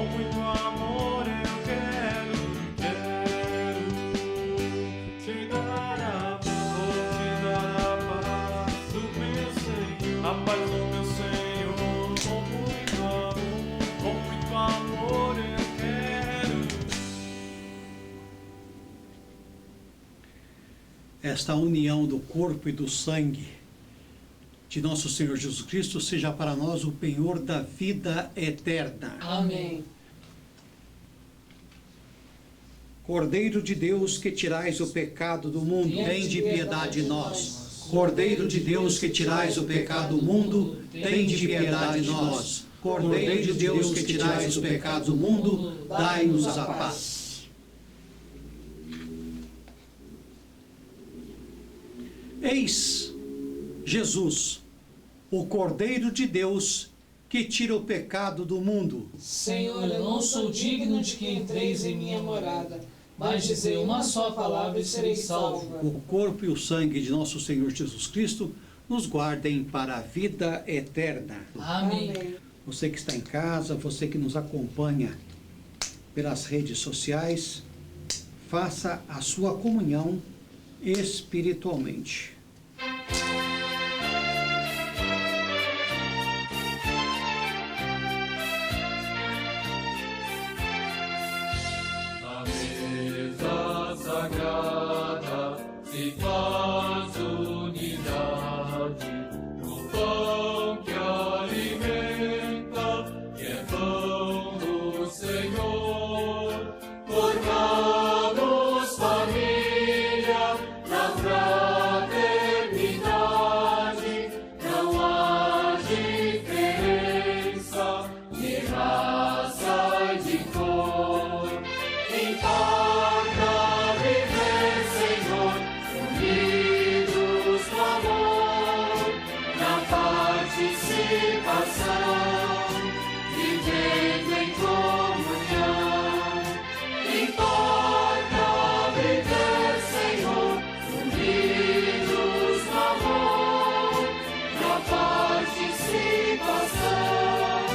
muito amor eu quero te dar a paz, vou te dar a paz do meu Senhor, a paz do meu Senhor, com muito amor eu quero. Esta união do corpo e do sangue de nosso Senhor Jesus Cristo seja para nós o penhor da vida eterna. Amém. Cordeiro de Deus, que tirais o pecado do mundo, tende piedade de nós. Cordeiro de Deus, que tirais o pecado do mundo, tende piedade de nós. Cordeiro de Deus, que tirais o pecado do mundo, dai-nos a paz. Eis Jesus, o Cordeiro de Deus, que tira o pecado do mundo. Senhor, eu não sou digno de que entreis em minha morada, mas dizei uma só palavra e serei salvo. O corpo e o sangue de nosso Senhor Jesus Cristo nos guardem para a vida eterna. Amém. Você que está em casa, você que nos acompanha pelas redes sociais, faça a sua comunhão espiritualmente. Na mesa sagrada se faz unidade, no pão que alimenta, que é pão do Senhor. Formamos família na fraternidade, não há diferença de raça e de cor. Importa viver, Senhor, unidos no amor, na participação, vivendo em comunhão. Importa viver, Senhor, unidos no amor, na participação,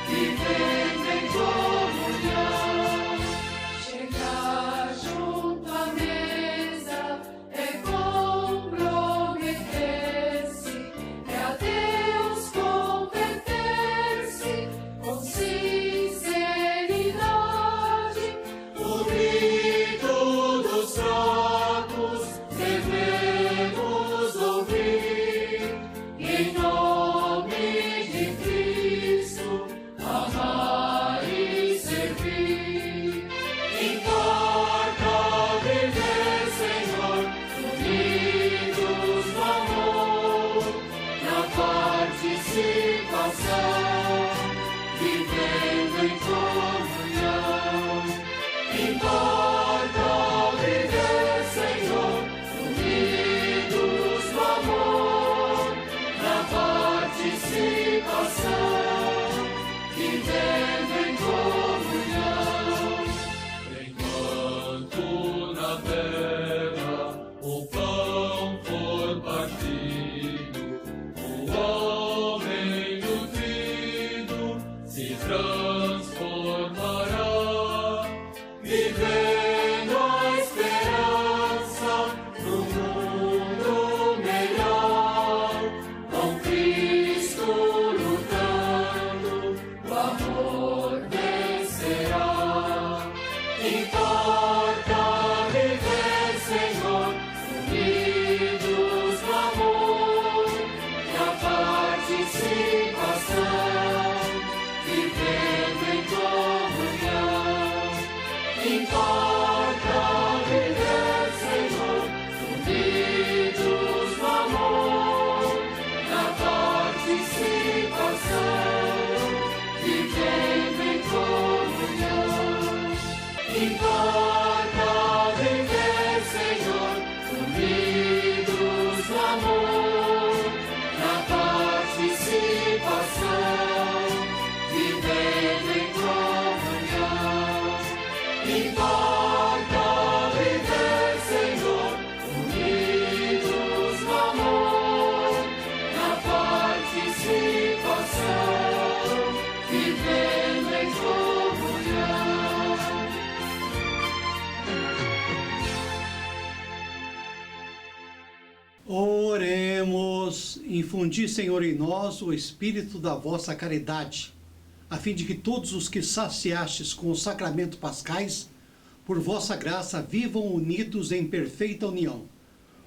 vivendo em comunhão. Chegar junto à mesa é comprometer-se, é a Deus converter-se com sinceridade. O grito dos fracos devemos ouvir, e em nome de Cristo amar e servir. Importa viver, Senhor, unidos no amor, na participação, vivendo em comunhão. Importa viver, Senhor, unidos no amor, na participação, vivendo em comunhão. Enquanto na terra o pão for partido, o homem nutrido se transformará, vivendo a esperança no mundo melhor, com Cristo lutando, o amor vencerá. Importa viver, Senhor, unidos no amor, na participação, viver Infundi, Senhor, em nós o espírito da vossa caridade, a fim de que todos os que saciastes com os sacramentos pascais, por vossa graça, vivam unidos em perfeita união.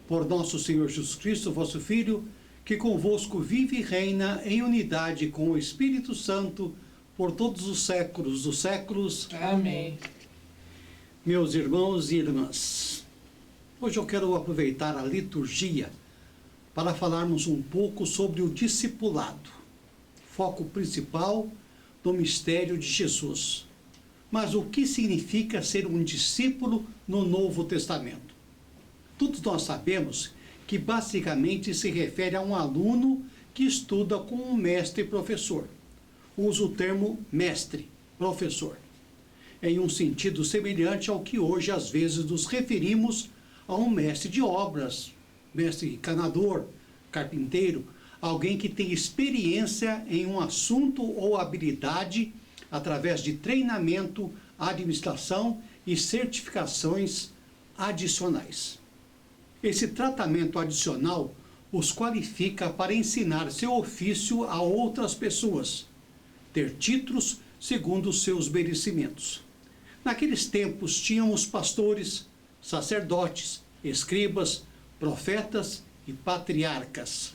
Por nosso Senhor Jesus Cristo, vosso Filho, que convosco vive e reina em unidade com o Espírito Santo, por todos os séculos dos séculos. Amém. Meus irmãos e irmãs, hoje eu quero aproveitar a liturgia para falarmos um pouco sobre o discipulado, foco principal do mistério de Jesus. Mas o que significa ser um discípulo no Novo Testamento? Todos nós sabemos que basicamente se refere a um aluno que estuda com um mestre e professor. Usa o termo mestre, professor, em um sentido semelhante ao que hoje às vezes nos referimos a um mestre de obras, mestre encanador, carpinteiro, alguém que tem experiência em um assunto ou habilidade através de treinamento, administração e certificações adicionais. Esse tratamento adicional os qualifica para ensinar seu ofício a outras pessoas, ter títulos segundo os seus merecimentos. Naqueles tempos tínhamos pastores, sacerdotes, escribas, profetas e patriarcas.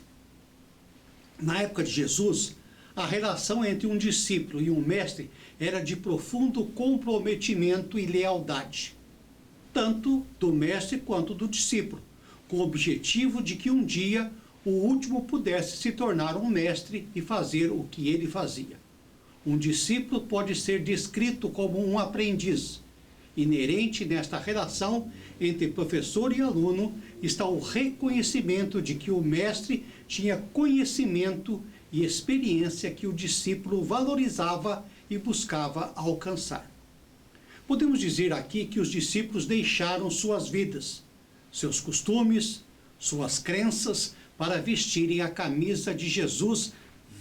Na época de Jesus, a relação entre um discípulo e um mestre era de profundo comprometimento e lealdade, tanto do mestre quanto do discípulo, com o objetivo de que um dia o último pudesse se tornar um mestre e fazer o que ele fazia. Um discípulo pode ser descrito como um aprendiz. Inerente nesta relação entre professor e aluno está o reconhecimento de que o mestre tinha conhecimento e experiência que o discípulo valorizava e buscava alcançar. Podemos dizer aqui que os discípulos deixaram suas vidas, seus costumes, suas crenças, para vestirem a camisa de Jesus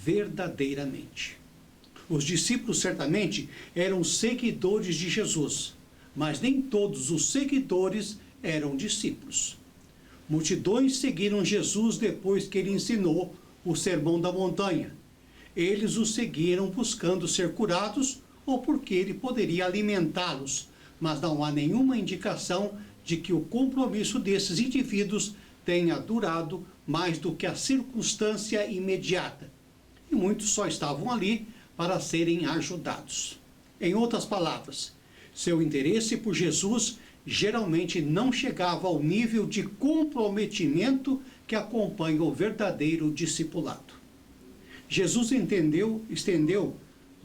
verdadeiramente. Os discípulos certamente eram seguidores de Jesus, mas nem todos os seguidores eram discípulos. Multidões seguiram Jesus depois que ele ensinou o Sermão da Montanha. Eles o seguiram buscando ser curados ou porque ele poderia alimentá-los, mas não há nenhuma indicação de que o compromisso desses indivíduos tenha durado mais do que a circunstância imediata. E muitos só estavam ali para serem ajudados. Em outras palavras, seu interesse por Jesus geralmente não chegava ao nível de comprometimento que acompanha o verdadeiro discipulado. Jesus estendeu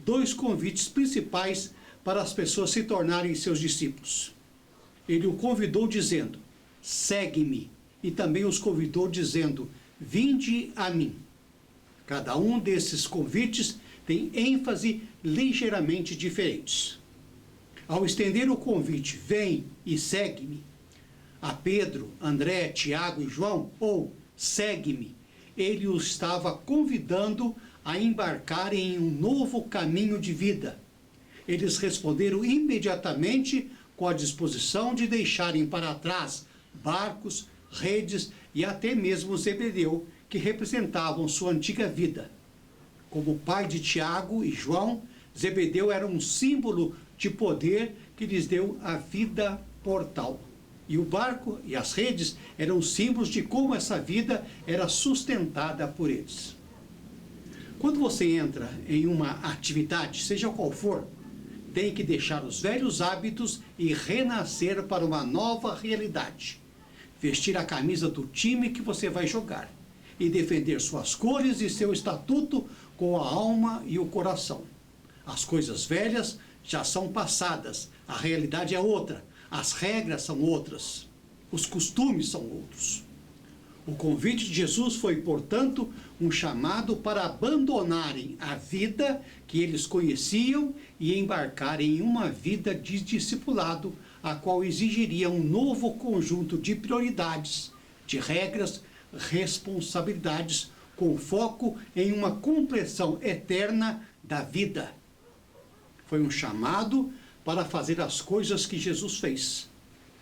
dois convites principais para as pessoas se tornarem seus discípulos. Ele o convidou dizendo, segue-me, e também os convidou dizendo, vinde a mim. Cada um desses convites tem ênfase ligeiramente diferentes. Ao estender o convite, vem e segue-me, a Pedro, André, Tiago e João, ou segue-me, ele os estava convidando a embarcar em um novo caminho de vida. Eles responderam imediatamente com a disposição de deixarem para trás barcos, redes e até mesmo Zebedeu, que representavam sua antiga vida. Como pai de Tiago e João, Zebedeu era um símbolo de poder que lhes deu a vida mortal. E o barco e as redes eram símbolos de como essa vida era sustentada por eles. Quando você entra em uma atividade, seja qual for, tem que deixar os velhos hábitos e renascer para uma nova realidade. Vestir a camisa do time que você vai jogar e defender suas cores e seu estatuto com a alma e o coração. As coisas velhas já são passadas, a realidade é outra, as regras são outras, os costumes são outros. O convite de Jesus foi, portanto, um chamado para abandonarem a vida que eles conheciam e embarcarem em uma vida de discipulado, a qual exigiria um novo conjunto de prioridades, de regras, responsabilidades, com foco em uma compreensão eterna da vida. Foi um chamado para fazer as coisas que Jesus fez: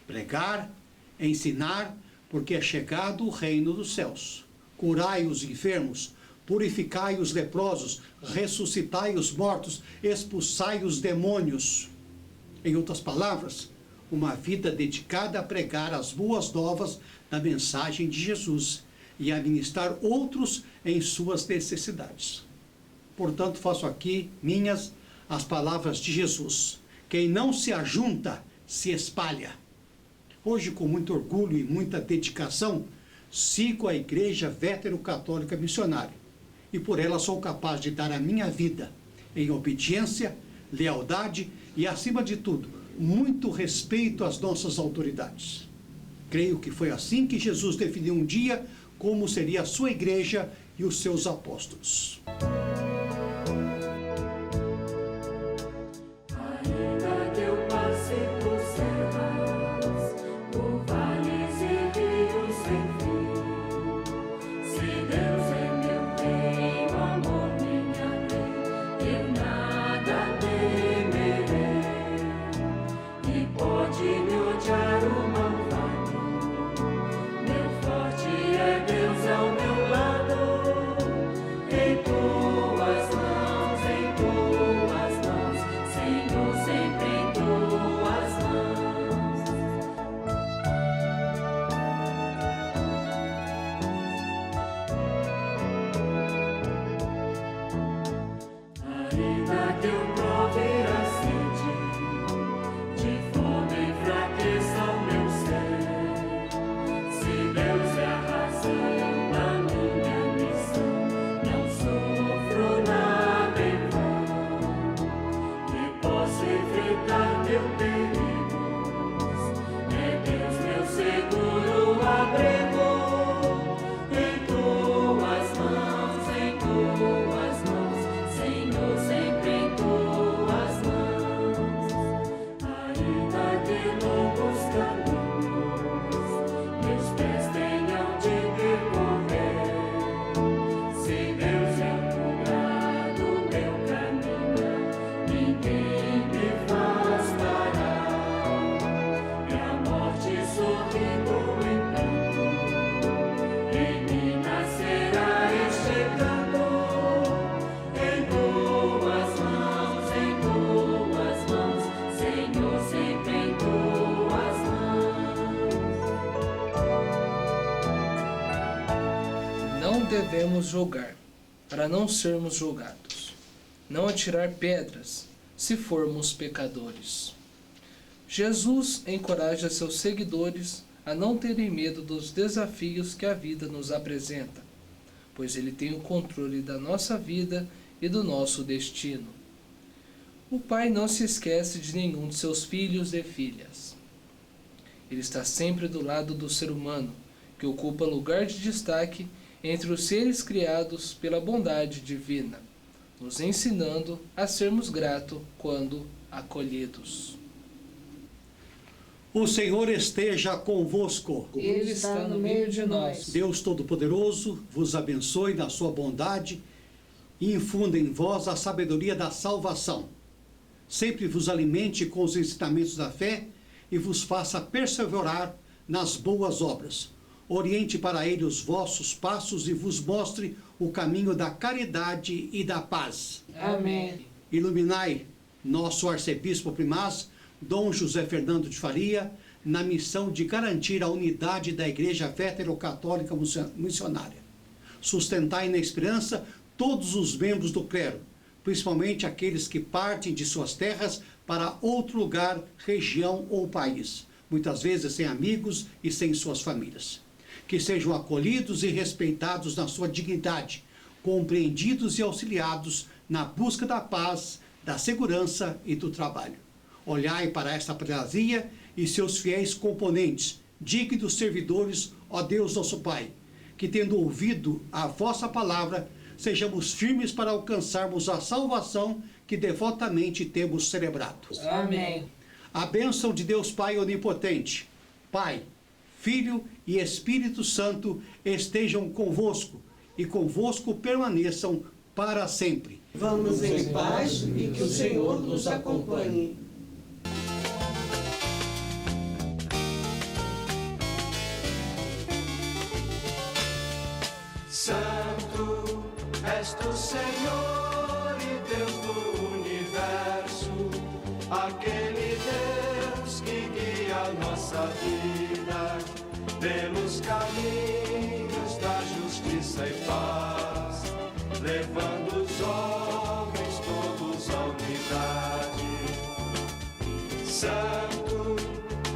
pregar, ensinar, porque é chegado o reino dos céus, curai os enfermos, purificai os leprosos, ressuscitai os mortos, expulsai os demônios. Em outras palavras, uma vida dedicada a pregar as boas novas da mensagem de Jesus e a ministrar outros em suas necessidades. Portanto, faço aqui minhas as palavras de Jesus. Quem não se ajunta, se espalha. Hoje, com muito orgulho e muita dedicação, sigo a Igreja Vétero-Católica Missionária e por ela sou capaz de dar a minha vida em obediência, lealdade e, acima de tudo, muito respeito às nossas autoridades. Creio que foi assim que Jesus definiu um dia como seria a sua igreja e os seus apóstolos. Ainda que eu passe por serras, por vales e rios sem fim, se Deus é meu rei, o amor minha lei, eu nada temerei. E pode me odiar o malvado, meu forte é Deus ao meu lado. Em tuas mãos, Senhor, sempre em tuas mãos. Ainda que eu prove a sede, de fome enfraqueça o meu ser, se Deus é a razão da minha missão, não sofro nada em vão, e posso enfrentar mil perigos, é Deus meu seguro abrigo. Em tuas mãos, Senhor, sempre em tuas mãos. Ainda que longos caminhos meus pés tenham de percorrer, se Deus é o lugar do meu caminho, ninguém me faz parar. E a morte sorrindo em mim nascerá este canto. Em tuas mãos, Senhor, sempre em tuas mãos. Não devemos julgar, para não sermos julgados. Não atirar pedras, se formos pecadores. Jesus encoraja seus seguidores a não terem medo dos desafios que a vida nos apresenta, pois ele tem o controle da nossa vida e do nosso destino. O Pai não se esquece de nenhum de seus filhos e filhas. Ele está sempre do lado do ser humano, que ocupa lugar de destaque entre os seres criados pela bondade divina, nos ensinando a sermos gratos quando acolhidos. O Senhor esteja convosco. Ele está no meio de nós. Deus Todo-Poderoso vos abençoe na sua bondade e infunda em vós a sabedoria da salvação. Sempre vos alimente com os ensinamentos da fé e vos faça perseverar nas boas obras. Oriente para ele os vossos passos e vos mostre o caminho da caridade e da paz. Amém. Iluminai nosso arcebispo primaz, Dom José Fernando de Faria, na missão de garantir a unidade da Igreja Vétero-Católica Missionária. Sustentai na esperança todos os membros do clero, principalmente aqueles que partem de suas terras para outro lugar, região ou país, muitas vezes sem amigos e sem suas famílias. Que sejam acolhidos e respeitados na sua dignidade, compreendidos e auxiliados na busca da paz, da segurança e do trabalho. Olhai para esta prelazia e seus fiéis componentes, dignos servidores, ó Deus nosso Pai, que tendo ouvido a vossa palavra, sejamos firmes para alcançarmos a salvação que devotamente temos celebrado. Amém. A bênção de Deus Pai Onipotente, Pai, Filho e Espírito Santo estejam convosco e convosco permaneçam para sempre. Vamos em paz e que o Senhor nos acompanhe. aquele Deus que guia a nossa vida pelos caminhos da justiça e paz, levando os homens todos à unidade. Santo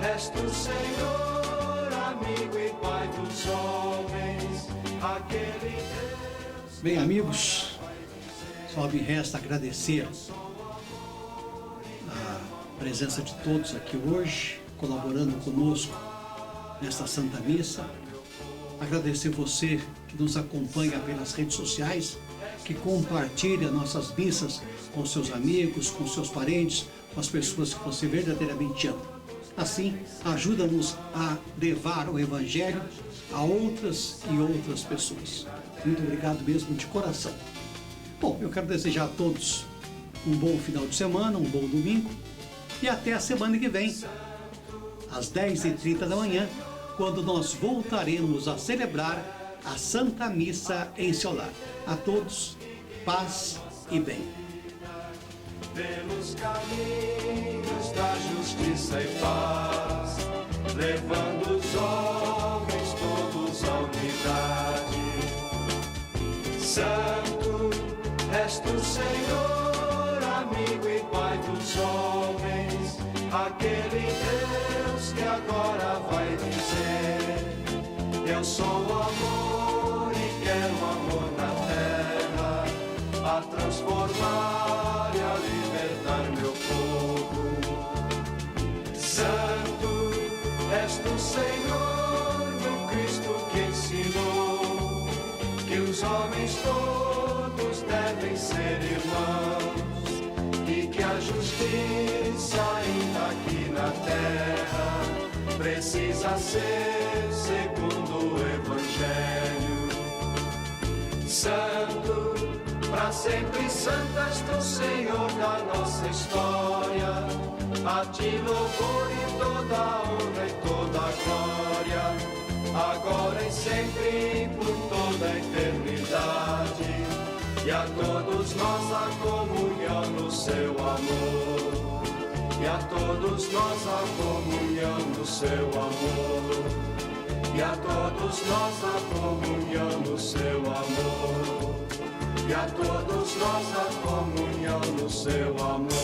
és tu, Senhor, amigo e Pai dos homens, aquele Deus... Bem, amigos, só me resta agradecer a presença de todos aqui hoje, colaborando conosco nesta Santa Missa. Agradecer você que nos acompanha pelas redes sociais, que compartilha nossas missas com seus amigos, com seus parentes, com as pessoas que você verdadeiramente ama. Assim, ajuda-nos a levar o Evangelho a outras e outras pessoas. Muito obrigado mesmo de coração. Bom, eu quero desejar a todos um bom final de semana, um bom domingo e até a semana que vem, às 10h30 da manhã, quando nós voltaremos a celebrar a Santa Missa em seu lar. A todos, paz e bem. Pelos caminhos da justiça e paz, levando os homens todos à unidade. Santo és tu, Senhor, amigo e Pai dos homens, aquele Deus que agora vai dizer: eu sou o amor e quero amor na terra, a transformar e a libertar meu povo. Santo és tu, Senhor, no Cristo que ensinou que os homens todos devem ser irmãos e que a justiça ainda aqui na terra precisa ser segundo o Evangelho. Santo, para sempre santo és tu, Senhor da nossa história, a ti louvor e toda a honra e toda a glória, agora e sempre por toda a eternidade, e a todos nós a comunhão no seu amor, e a todos nós a comunhão no seu amor, e a todos nós a comunhão no seu amor, e a todos nós a comunhão no seu amor.